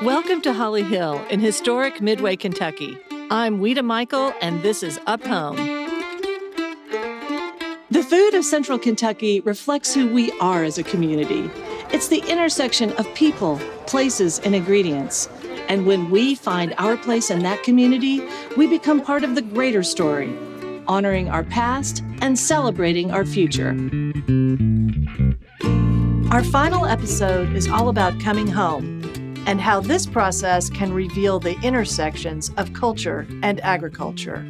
Welcome to Holly Hill in historic Midway, Kentucky. I'm Ouita Michel, and this is Up Home. The food of Central Kentucky reflects who we are as a community. It's the intersection of people, places, and ingredients. And when we find our place in that community, we become part of the greater story, honoring our past and celebrating our future. Our final episode is all about coming home and how this process can reveal the intersections of culture and agriculture.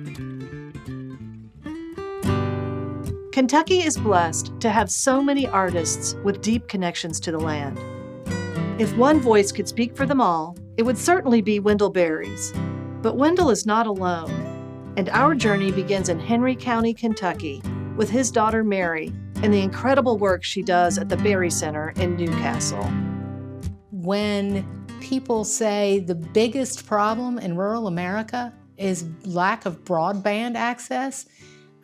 Kentucky is blessed to have so many artists with deep connections to the land. If one voice could speak for them all, it would certainly be Wendell Berry's. But Wendell is not alone, and our journey begins in Henry County, Kentucky, with his daughter Mary and the incredible work she does at the Berry Center in Newcastle. When people say the biggest problem in rural America is lack of broadband access,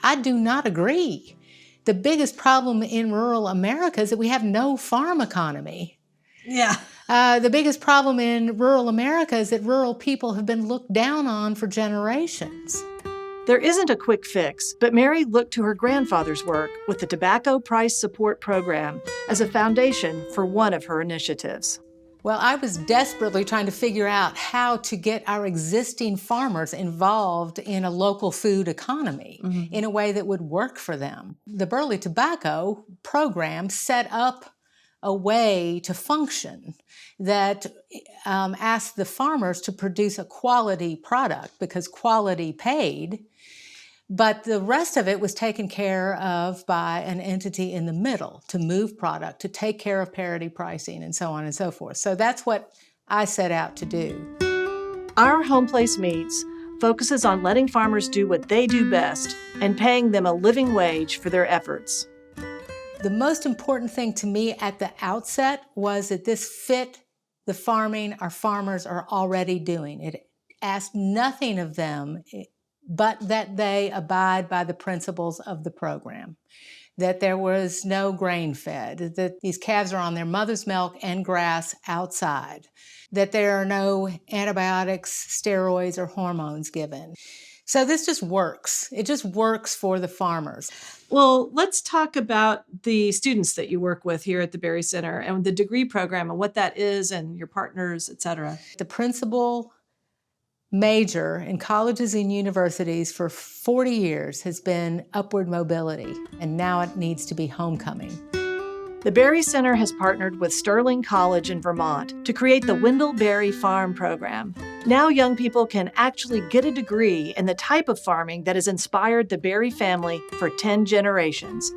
I do not agree. The biggest problem in rural America is that we have no farm economy. Yeah. The biggest problem in rural America is that rural people have been looked down on for generations. There isn't a quick fix, but Mary looked to her grandfather's work with the Tobacco Price Support Program as a foundation for one of her initiatives. Well, I was desperately trying to figure out how to get our existing farmers involved in a local food economy in a way that would work for them. The Burley Tobacco Program set up a way to function that asked the farmers to produce a quality product because quality paid, but the rest of it was taken care of by an entity in the middle to move product, to take care of parity pricing, and so on and so forth. So that's what I set out to do. Our Home Place Meats focuses on letting farmers do what they do best and paying them a living wage for their efforts. The most important thing to me at the outset was that this fit the farming our farmers are already doing. It asked nothing of them but that they abide by the principles of the program, that there was no grain fed, that these calves are on their mother's milk and grass outside, that there are no antibiotics, steroids, or hormones given. So this just works. It just works for the farmers. Well, let's talk about the students that you work with here at the Berry Center and the degree program and what that is and your partners, et cetera. The principal major in colleges and universities for 40 years has been upward mobility, and now it needs to be homecoming. The Berry Center has partnered with Sterling College in Vermont to create the Wendell Berry Farm Program. Now young people can actually get a degree in the type of farming that has inspired the Berry family for 10 generations.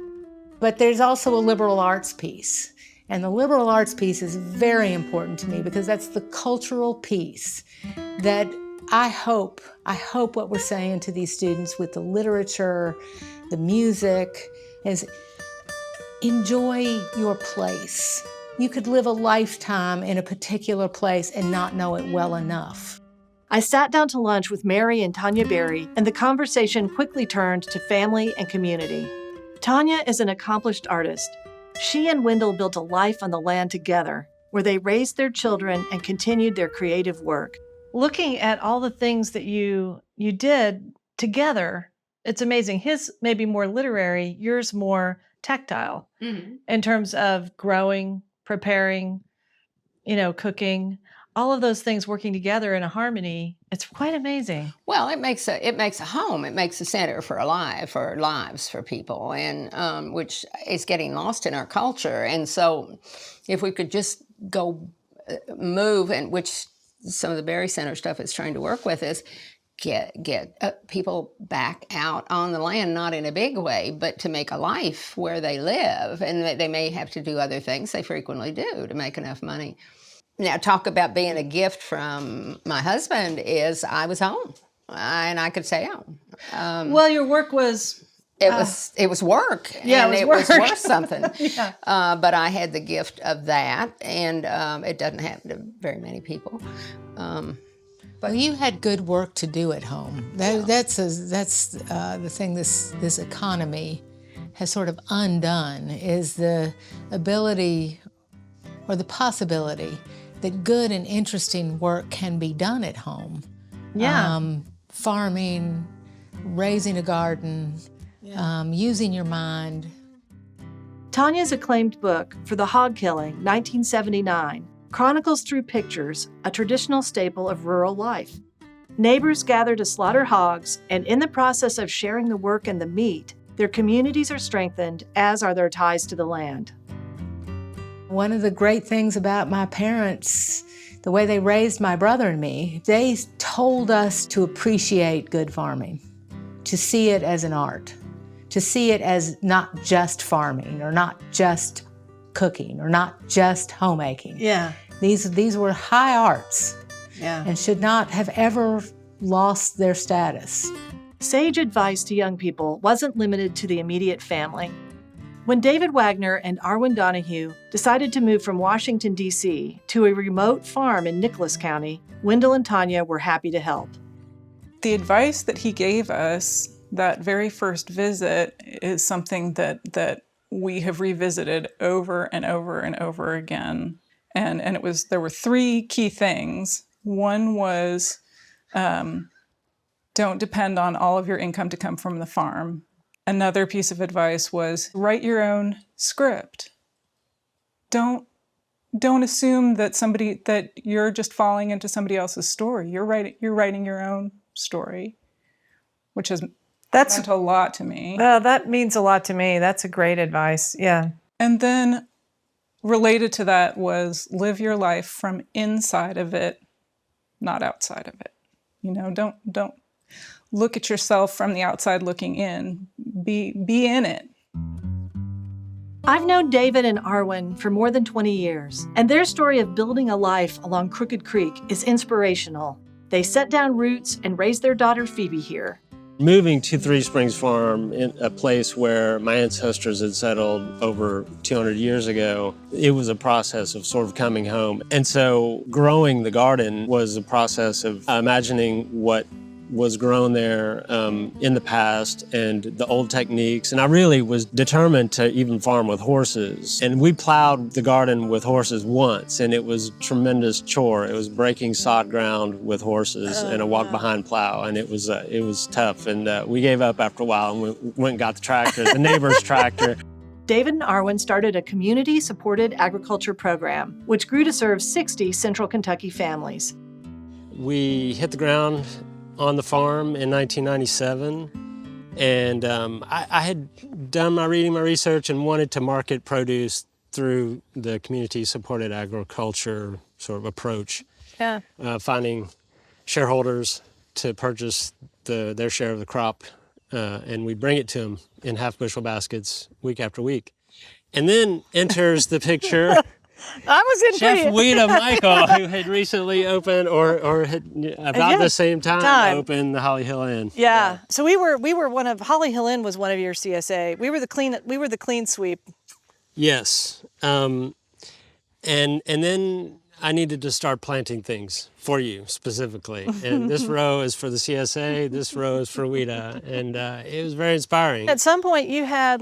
But there's also a liberal arts piece. And the liberal arts piece is very important to me because that's the cultural piece that I hope what we're saying to these students with the literature, the music, is enjoy your place. You could live a lifetime in a particular place and not know it well enough. I sat down to lunch with Mary and Tanya Berry, and the conversation quickly turned to family and community. Tanya is an accomplished artist. She and Wendell built a life on the land together, where they raised their children and continued their creative work. Looking at all the things that you did together, it's amazing. His maybe more literary, yours more tactile in terms of growing, preparing, cooking, all of those things working together in a harmony. It's quite amazing. Well, it makes a home. It makes a center for lives for people, and which is getting lost in our culture. And so, if we could just go move, and which some of the Berry Center stuff is trying to work with, is get people back out on the land, not in a big way, but to make a life where they live. And they may have to do other things, they frequently do, to make enough money. Now, talk about being a gift from my husband is I was home, and I could stay home. Well, your work was... It was work, yeah, and it was was worth something. Yeah. But I had the gift of that, and it doesn't happen to very many people. But you had good work to do at home. That's the thing this economy has sort of undone, is the ability or the possibility that good and interesting work can be done at home. Yeah. Farming, raising a garden, using your mind. Tanya's acclaimed book, For the Hog Killing, 1979, chronicles through pictures a traditional staple of rural life. Neighbors gather to slaughter hogs, and in the process of sharing the work and the meat, their communities are strengthened, as are their ties to the land. One of the great things about my parents, the way they raised my brother and me, they told us to appreciate good farming, to see it as an art, to see it as not just farming or not just cooking or not just homemaking. Yeah. These were high arts. Yeah. And should not have ever lost their status. Sage advice to young people wasn't limited to the immediate family. When David Wagoner and Arwen Donahue decided to move from Washington, D.C. to a remote farm in Nicholas County, Wendell and Tanya were happy to help. The advice that he gave us that very first visit is something that we have revisited over and over and over again. And there were three key things. One was, don't depend on all of your income to come from the farm. Another piece of advice was write your own script. Don't assume that you're just falling into somebody else's story. You're writing your own story, which has meant a lot to me. That means a lot to me. That's a great advice. Yeah. And then related to that was live your life from inside of it, not outside of it. Don't look at yourself from the outside looking in. Be in it. I've known David and Arwen for more than 20 years, and their story of building a life along Crooked Creek is inspirational. They set down roots and raised their daughter Phoebe here. Moving to Three Springs Farm, in a place where my ancestors had settled over 200 years ago, it was a process of sort of coming home. And so growing the garden was a process of imagining what was grown there in the past and the old techniques. And I really was determined to even farm with horses. And we plowed the garden with horses once, and it was a tremendous chore. It was breaking sod ground with horses and a walk-behind plow, and it was tough. And we gave up after a while and went and got the tractor, the neighbor's tractor. David and Arwen started a community-supported agriculture program, which grew to serve 60 central Kentucky families. We hit the ground on the farm in 1997, and I had done my reading, my research, and wanted to market produce through the community-supported agriculture sort of approach. Yeah. Finding shareholders to purchase their share of the crop, and we bring it to them in half-bushel baskets week after week. And then enters the picture Chef Ouita Michel, who had recently opened, or had about the same time opened the Holly Hill Inn. Yeah. So we were one of Holly Hill Inn was one of your CSA. We were the clean sweep. Yes. And then I needed to start planting things for you specifically. And this row is for the CSA, this row is for Ouita, and it was very inspiring. At some point you had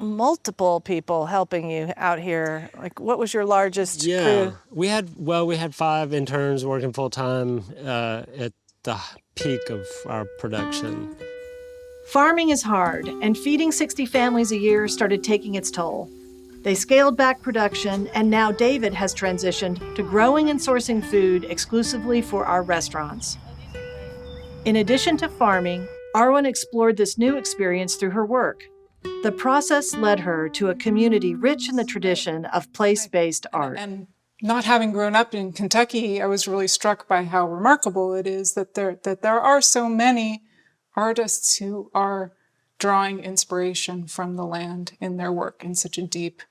multiple people helping you out here. What was your largest crew? We had 5 interns working full time at the peak of our production. Farming is hard, and feeding 60 families a year started taking its toll. They scaled back production, and now David has transitioned to growing and sourcing food exclusively for our restaurants. In addition to farming, Arwen explored this new experience through her work. The process led her to a community rich in the tradition of place-based art. And not having grown up in Kentucky, I was really struck by how remarkable it is that there are so many artists who are drawing inspiration from the land in their work in such a deep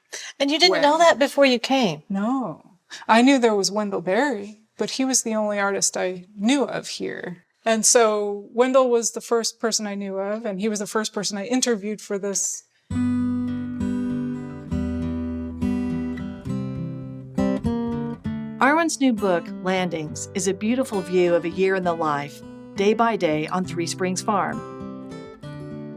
And you didn't way. know that before you came? No. I knew there was Wendell Berry, but he was the only artist I knew of here. And so Wendell was the first person I knew of, and he was the first person I interviewed for this. Arwen's new book, Landings, is a beautiful view of a year in the life, day by day on Three Springs Farm.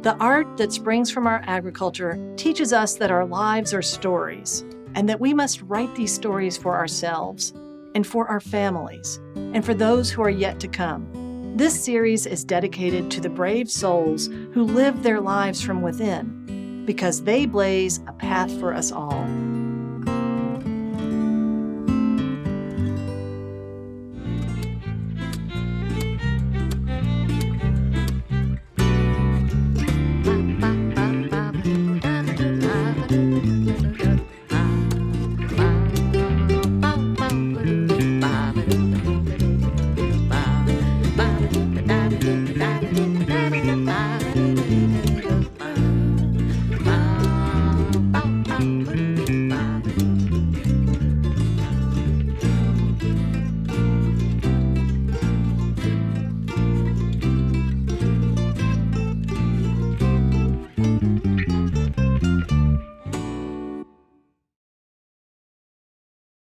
The art that springs from our agriculture teaches us that our lives are stories. and that we must write these stories for ourselves and for our families and for those who are yet to come. This series is dedicated to the brave souls who live their lives from within, because they blaze a path for us all.